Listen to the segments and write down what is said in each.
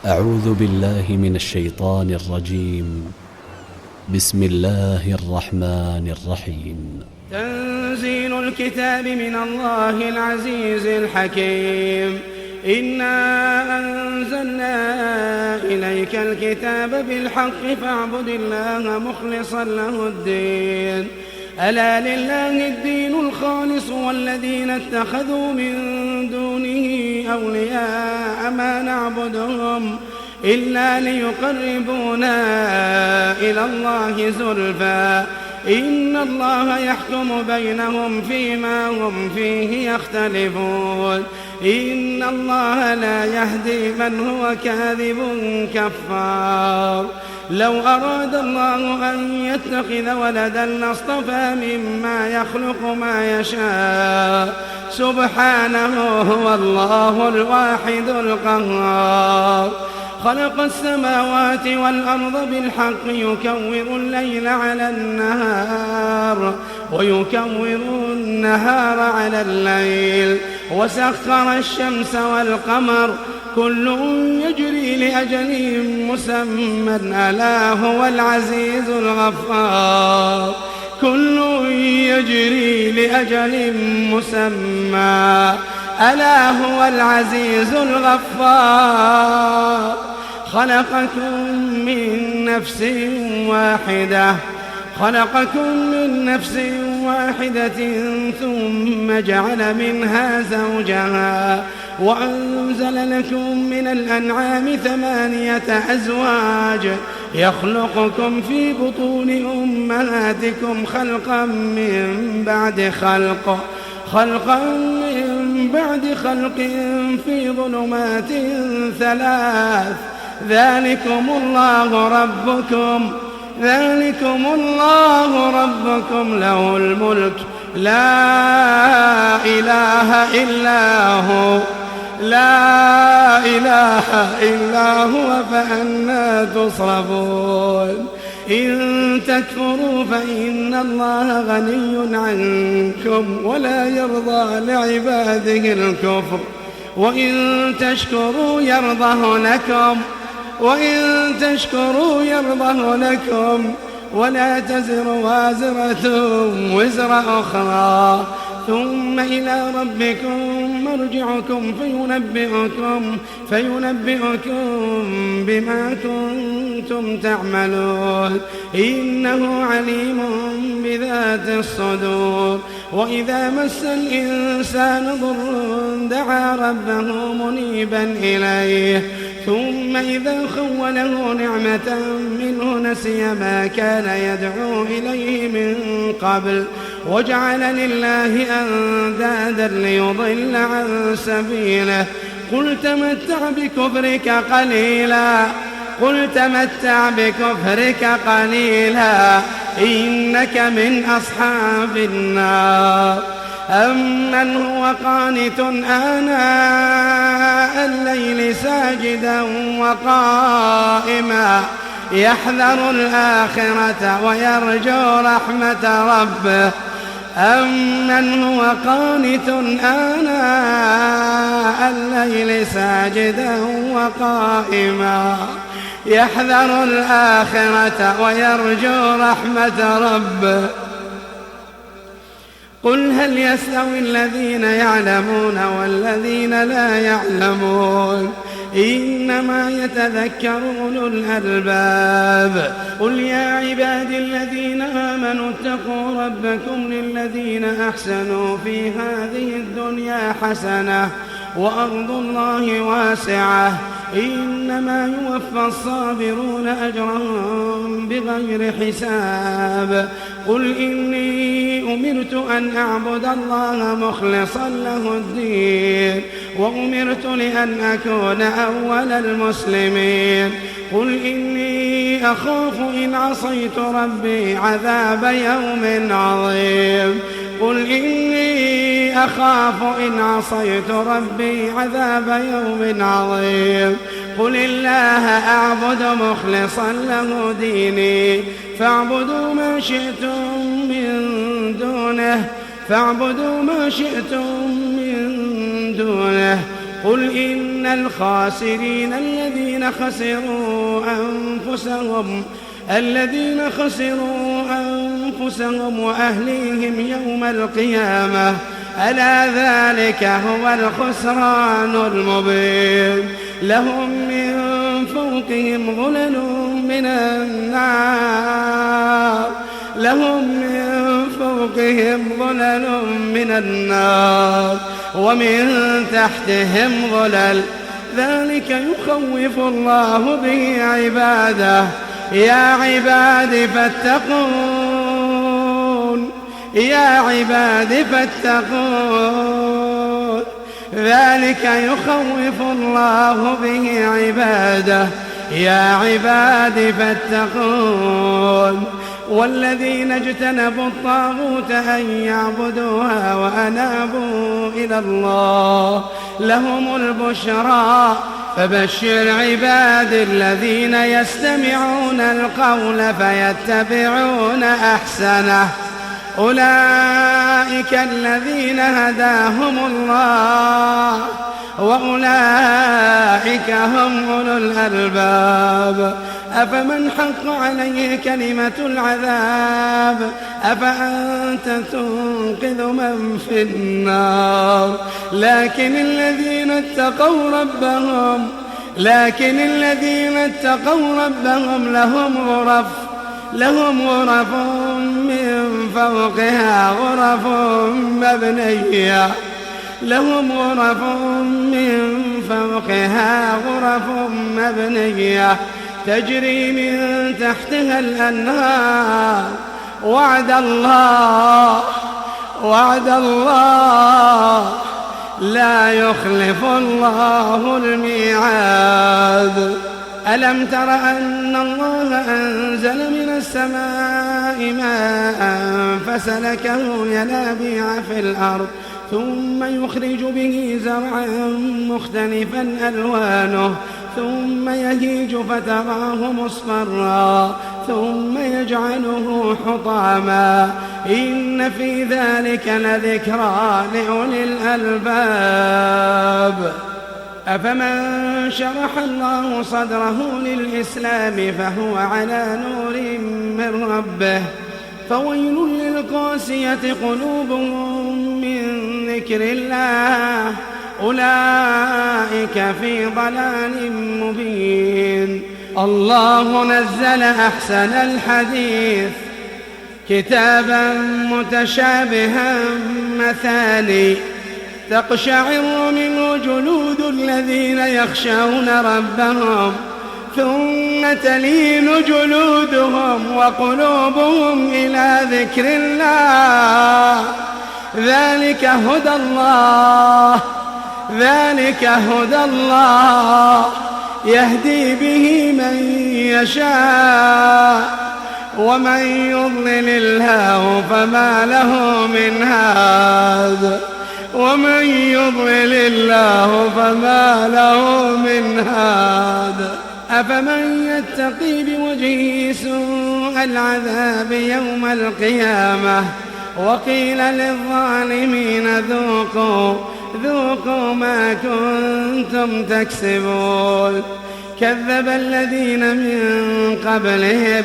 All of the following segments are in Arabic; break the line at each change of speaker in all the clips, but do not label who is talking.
أعوذ بالله من الشيطان الرجيم. بسم الله الرحمن الرحيم.
تنزيل الكتاب من الله العزيز الحكيم. إنا أنزلنا إليك الكتاب بالحق فاعبد الله مخلصا له الدين. ألا لله الدين الخالص والذين اتخذوا من دونه أولياء ما نعبدهم إلا ليقربونا إلى الله زلفى إن الله يحكم بينهم فيما هم فيه يختلفون إن الله لا يهدي من هو كاذب كفار. لو أراد الله أن يتخذ ولدا لاصطفى مما يخلق ما يشاء سبحانه هو الله الواحد القهار. خلق السماوات والأرض بالحق يكور الليل على النهار ويكور النهار على الليل وسخر الشمس والقمر كل يجري لأجل مسمى ألا هو العزيز الغفار. كل يجري لأجل مسمى ألا هو العزيز الغفار. خلقكم من نفس واحدة ثم جعل منها زوجها وأنزل لكم من الأنعام 8 أزواج يخلقكم في بطون أمهاتكم خلقا من بعد خلق في ظلمات 3 ذلكم الله ربكم له الملك لا إله إلا هو فأنى تصرفون. إن تكفروا فإن الله غني عنكم ولا يرضى لعباده الكفر وإن تشكروا يرضه لكم ولا تزر وازرة وزر أخرى ثم إلى ربكم مرجعكم فينبئكم بما كنتم تعملون إنه عليم بذات الصدور. وإذا مس الإنسان ضر دعا ربه منيبا إليه ثم إذا خوله نعمة منه نسي ما كان يدعو إليه من قبل وجعل لله أندادا ليضل عن سبيله. قل تمتع بكفرك قليلا إنك من أصحاب النار. أمن هو قانت آناء الليل ساجدا وقائما يحذر الآخرة ويرجو رحمة ربه. أمن هو قانت آناء الليل ساجدا وقائما يحذر الآخرة ويرجو رحمة ربه. قل هل يستوي الذين يعلمون والذين لا يعلمون إنما يتذكر أولو الألباب. قل يا عبادي الذين آمنوا اتقوا ربكم للذين أحسنوا في هذه الدنيا حسنة وأرض الله واسعة إنما يوفى الصابرون أجرهم بغير حساب. قل إني أمرت أن أعبد الله مخلصا له الدين وأمرت لأن أكون أول المسلمين. قل إني أخاف إن عصيت ربي عذاب يوم عظيم. قل إني أخاف إن عصيت ربي عذاب يوم عظيم. قل الله أعبد مخلصا له ديني فاعبدوا ما شئتم من دونه قل إن الخاسرين الذين خسروا أنفسهم وأهليهم يوم القيامة ألا ذلك هو الخسران المبين لهم من فوقهم ظلل من النار ومن تحتهم ظلل ذلك يخوف الله به عباده يا عباد فاتقون ذلك يخوف الله به عباده يا عباد فاتقون والذين اجتنبوا الطاغوت أن يعبدوها وأنابوا إلى الله لهم البشرى فبشر عباد الذين يستمعون القول فيتبعون أحسنه أولئك الذين هداهم الله وأولئك هم أولو الألباب أفمن حق عليه كلمة العذاب أفأنت تنقذ من في النار لكن الذين اتقوا ربهم لهم غرف من فوقها غرف مبنية تجري من تحتها الأنهار وعد الله لا يخلف الله الميعاد ألم تر أن الله أنزل من السماء ماء فسلكه ينابيع في الأرض ثم يخرج به زرعا مختلفا ألوانه ثم يهيج فتراه مصفرا ثم يجعله حطاما إن في ذلك لذكرى لأولي الألباب أفمن شرح الله صدره للإسلام فهو على نور من ربه فويل للقاسية قلوبهم من ذكر الله أولئك في ضلال مبين الله نزل أحسن الحديث كتابا متشابها مثاني تقشعر منه جلود الذين يخشون ربهم ثم تلين جلودهم وقلوبهم إلى ذكر الله ذلك هدى الله يهدي به من يشاء ومن يضلل الله فما له من هاد أفمن يتقي بوجهه سوء العذاب يوم القيامة وقيل للظالمين ذوقوا ما كنتم تكسبون كذب الذين من قبلهم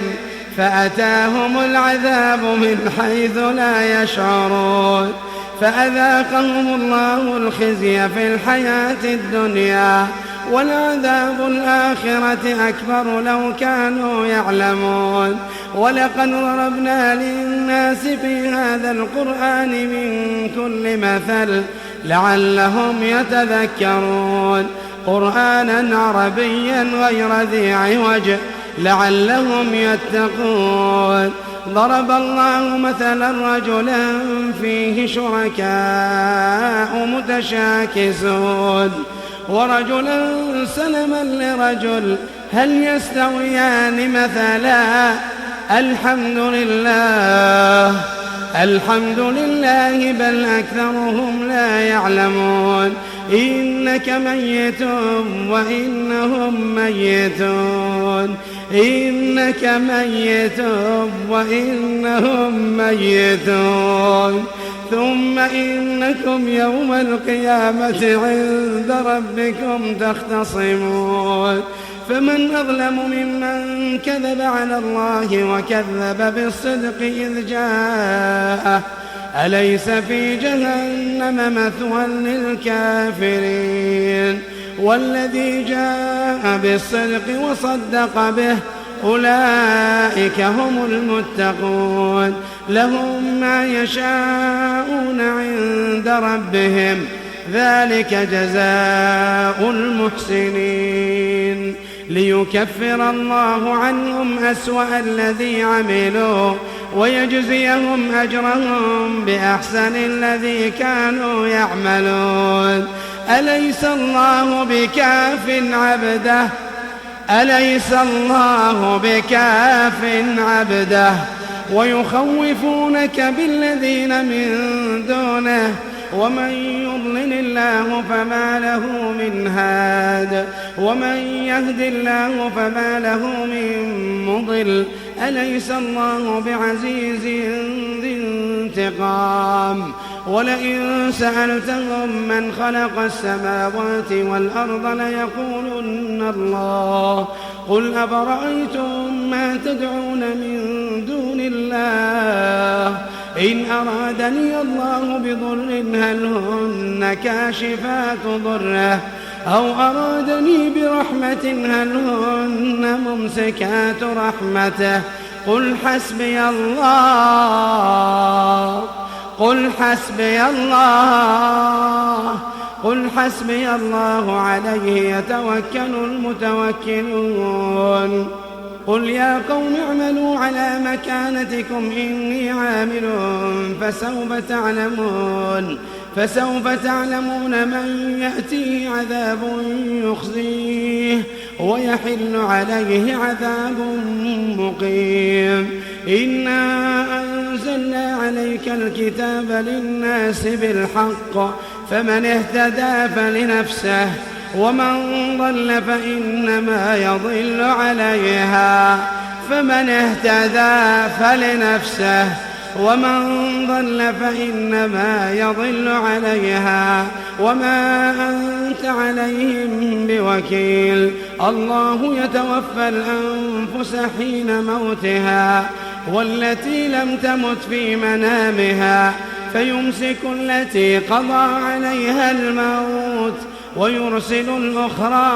فأتاهم العذاب من حيث لا يشعرون فأذاقهم الله الخزي في الحياة الدنيا ولعذاب الآخرة أكبر لو كانوا يعلمون ولقد ضربنا للناس في هذا القرآن من كل مثل لعلهم يتذكرون قرآنا عربيا غير ذي عوج لعلهم يتقون ضرب الله مثلا رجلا فيه شركاء متشاكسون ورجلا سلما لرجل هل يستويان مثلا الحمد لله بل أكثرهم لا يعلمون إنك ميت وإنهم ميتون ثم إنكم يوم القيامة عند ربكم تختصمون فمن أظلم ممن كذب على الله وكذب بالصدق إذ جاءه أليس في جهنم مثوى للكافرين والذي جاء بالصدق وصدق به أولئك هم المتقون لهم ما يشاءون عند ربهم ذلك جزاء المحسنين ليكفر الله عنهم أسوأ الذي عملوا ويجزيهم أجرهم بأحسن الذي كانوا يعملون أليس الله بكاف عبده ويخوفونك بالذين من دونه ومن يضلل الله فما له من هاد ومن يهد الله فما له من مضل أليس الله بعزيز ذي انتقام ولئن سألتهم من خلق السماوات والأرض ليقولن الله قل أفرأيتم ما تدعون من دون الله إن أرادني الله بضر هل هن كاشفات ضره أو أرادني برحمة هل هن ممسكات رحمته قل حسبي الله عليه يتوكل المتوكلون قل يا قوم اعملوا على مكانتكم إني عامل فسوف تعلمون من يأتيه عذاب يخزيه ويحل عليه عذاب مقيم إنا أنزلنا عليك الكتاب للناس بالحق فمن اهتدى فلنفسه ومن ضل فإنما يضل عليها وما أنت عليهم بوكيل الله يتوفى الأنفس حين موتها والتي لم تمت في منامها فيمسك التي قضى عليها الموت ويرسل الأخرى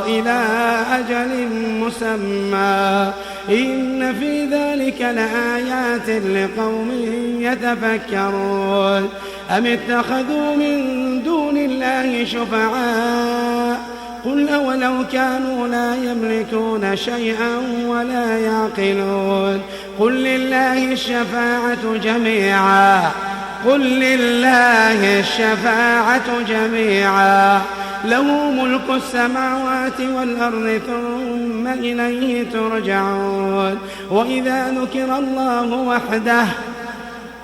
إلى أجل مسمى إن في ذلك لآيات لقوم يتفكرون أم اتخذوا من دون الله شفعاء قل أولو كانوا لا يملكون شيئا ولا يعقلون قل لله الشفاعة جميعا له ملك السماوات والأرض ثم إليه ترجعون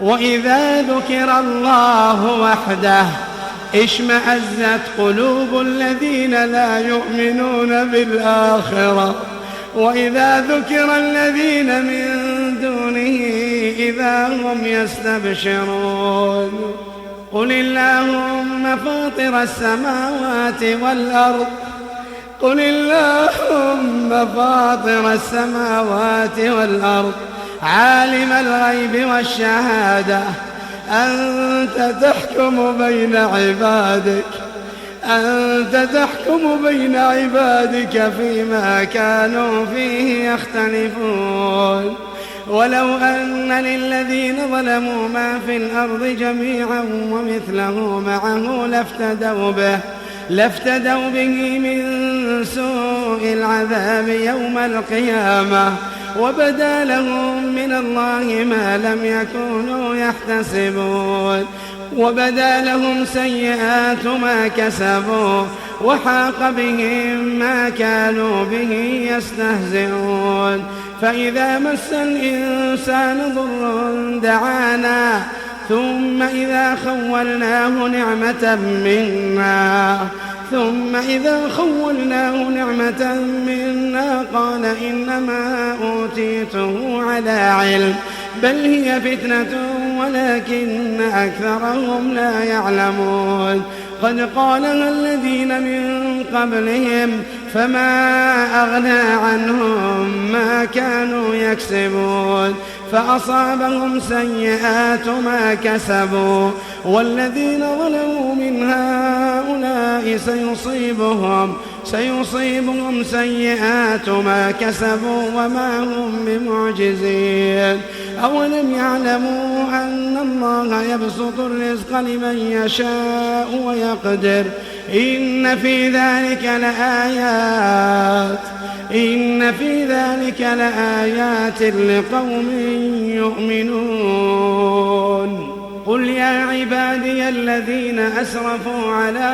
وإذا ذكر الله وحده اشمأزت قلوب الذين لا يؤمنون بالآخرة وإذا ذكر الذين من دونه إذا هم يستبشرون قل اللهم فاطر السماوات والأرض عالم الغيب والشهادة أنت تحكم بين عبادك فيما كانوا فيه يختلفون ولو أن للذين ظلموا ما في الأرض جميعا ومثله معه لافتدوا به من سوء العذاب يوم القيامة وبدا لهم من الله ما لم يكونوا يحتسبون وبدا لهم سيئات ما كسبوا وحاق بهم ما كانوا به يستهزئون فإذا مس الإنسان ضر دعانا ثم إذا خولناه نعمة منا قال إنما أوتيته على علم بل هي فتنة ولكن أكثرهم لا يعلمون. قد قالها الذين من قبلهم فما أغنى عنهم ما كانوا يكسبون فأصابهم سيئات ما كسبوا والذين ظلموا من هؤلاء سيصيبهم سيئات ما كسبوا وما هم بمعجزين. أولم يعلموا أن الله يبسط الرزق لمن يشاء ويقدر إن في ذلك لآيات لقوم يؤمنون. قل يا عبادي الذين أسرفوا على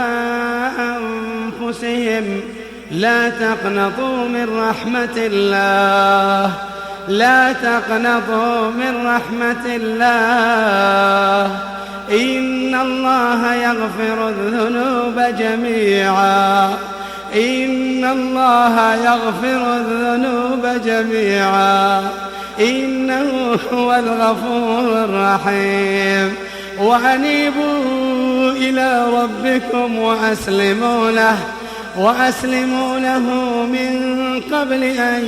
أنفسهم لا تقنطوا من رحمة الله إن الله يغفر الذنوب جميعا إنه هو الغفور الرحيم. وأنيبوا إلى ربكم وأسلموا له من قبل أن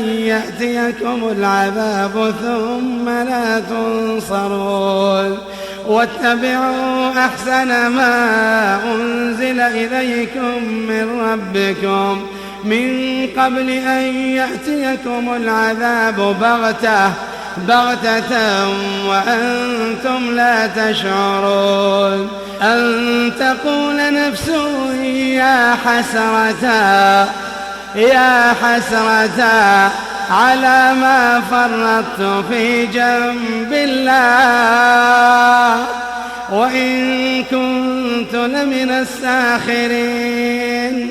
يأتيكم العذاب ثم لا تنصرون. واتبعوا أحسن ما أنزل إليكم من ربكم من قبل أن يأتيكم العذاب بغتة وأنتم لا تشعرون. أن تقول نفس يا حسرة على ما فرطت في جنب الله وإن كنت لمن الساخرين.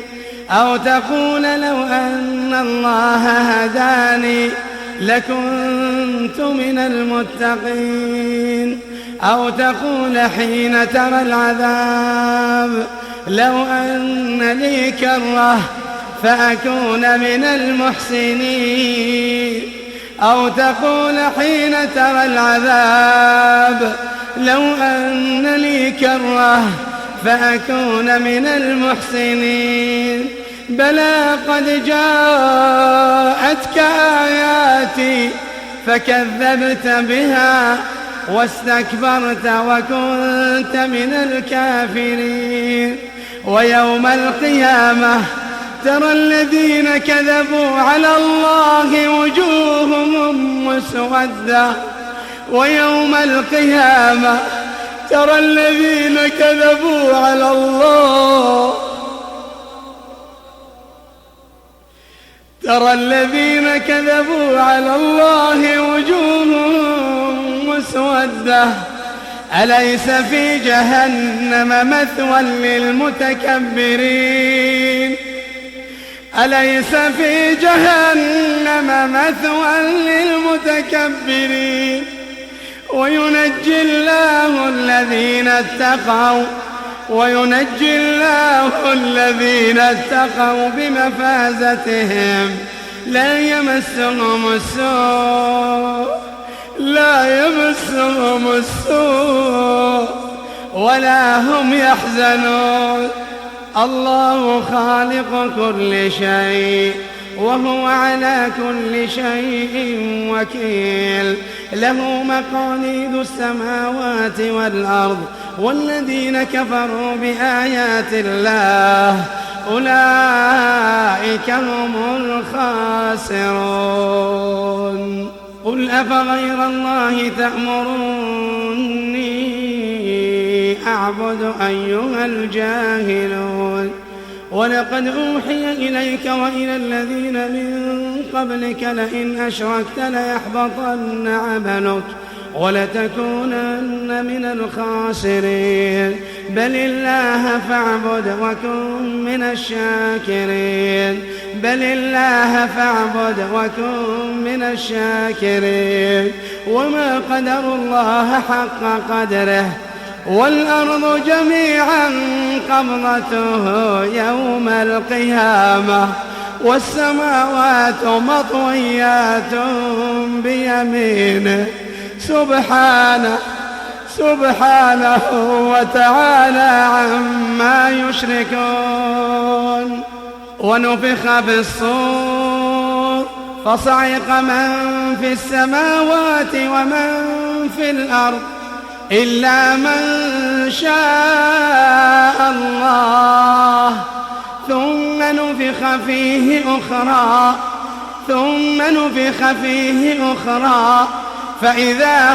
أو تقول لو أن الله هداني لكنت من المتقين. أو تقول حين ترى العذاب لو أن لي كرة فأكون من المحسنين. أو تقول حين ترى العذاب لو أن لي كرة فأكون من المحسنين. بلى قد جاءتك آياتي فكذبت بها واستكبرت وكنت من الكافرين. ويوم القيامة ترى الذين كذبوا على الله وجوههم مسودة. ويوم القيامة ترى الذين كذبوا على الله وجوههم مسودة. أليس في جهنم مثوى للمتكبرين وينجي الله الذين اتقوا بمفازتهم لا يمسهم السوء ولا هم يحزنون. الله خالق كل شيء وهو على كل شيء وكيل. له مقاليد السماوات والأرض والذين كفروا بآيات الله أولئك هم الخاسرون. قل أفغير الله تأمروني أعبد أيها الجاهلون. ولقد أوحي إليك وإلى الذين من قبلك لئن أشركت ليحبطن عملك ولتكونن من الخاسرين. بل الله فاعبد وكن من الشاكرين. وما قدروا الله حق قدره والأرض جميعا قبضته يوم القيامة والسماوات مطويات بيمينه سبحانه وتعالى عما يشركون. ونفخ في الصور فصعق من في السماوات ومن في الأرض إلا من شاء الله ثم نفخ فيه أخرى فإذا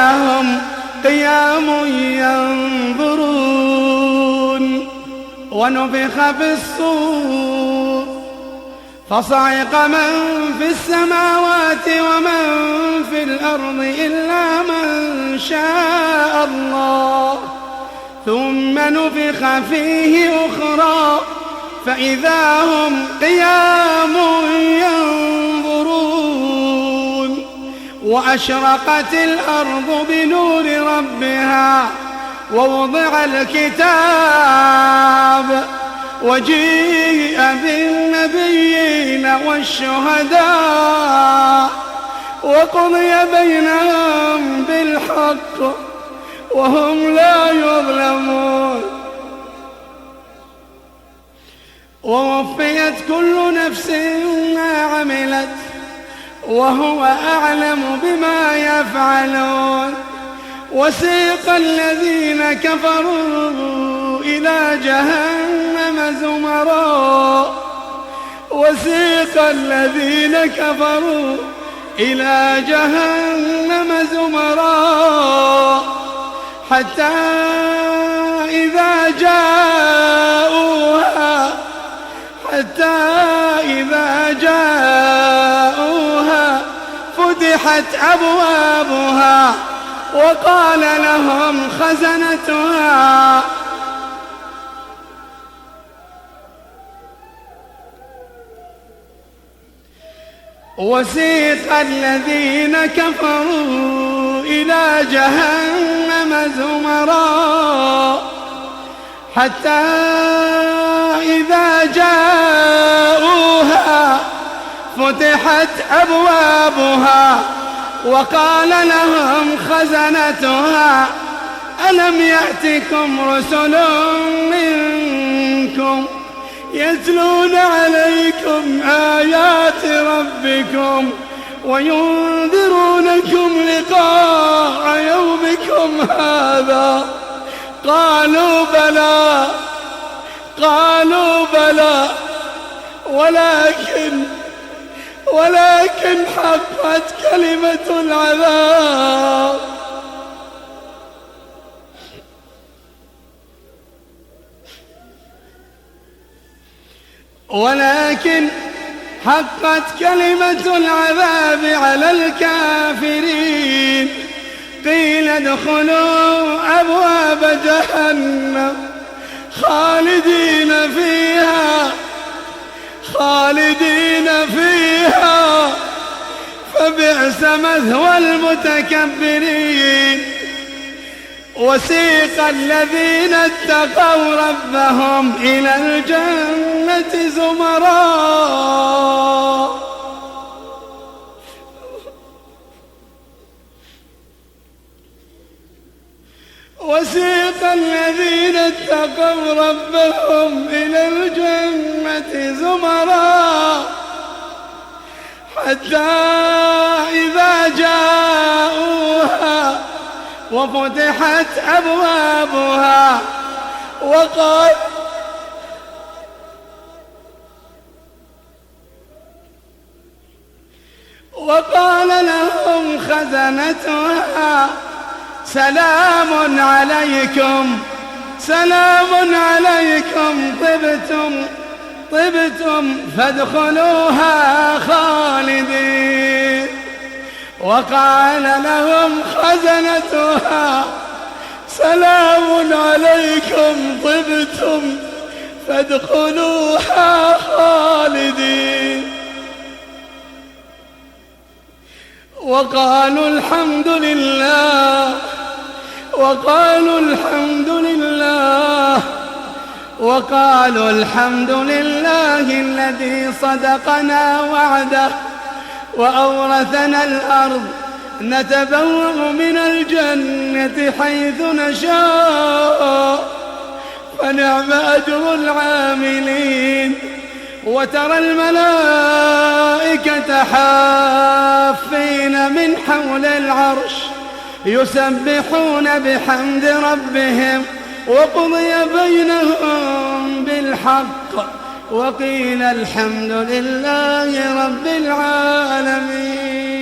هم قيام ينظرون. ونفخ في الصور فصعق من في السماوات ومن في الأرض إلا من شاء الله ثم نفخ فيه أخرى فإذا هم قيام ينظرون. وأشرقت الأرض بنور ربها ووضع الكتاب وجيء بالنبيين والشهداء وقضي بينهم بالحق وهم لا يظلمون. ووفيت كل نفس ما عملت وهو أعلم بما يفعلون. وسيق الذين كفروا إلى جهنم زمرا حتى إذا جاءوها فتحت أبوابها وقال لهم خزنتها وسيق الذين كفروا إلى جهنم زمرا حتى إذا جاءوها فتحت أبوابها وقال لهم خزنتها ألم يأتكم رسل منكم يتلون عليكم آيات ربكم وينذرونكم لقاء يومكم هذا قالوا بلى ولكن حقت كلمة العذاب على الكافرين. قيل ادخلوا أبواب جهنم خالدين فيها فبئس مثوى المتكبرين. وسيق الذين اتقوا ربهم إلى الجنة زمرا حتى إذا جاءوها وفتحت أبوابها وقال لهم خزنتها سلام عليكم طبتم فادخلوها خالدين. وقال لهم خزنتها سلام عليكم طبتم فادخلوها خالدين. وقالوا الحمد وقالوا الحمد لله الذي صدقنا وعده وأورثنا الأرض نتبوأ من الجنة حيث نشاء فنعم أجر العاملين. وترى الملائكة حافين من حول العرش يسبحون بحمد ربهم وقضي بينهم بالحق وقيل الحمد لله رب العالمين.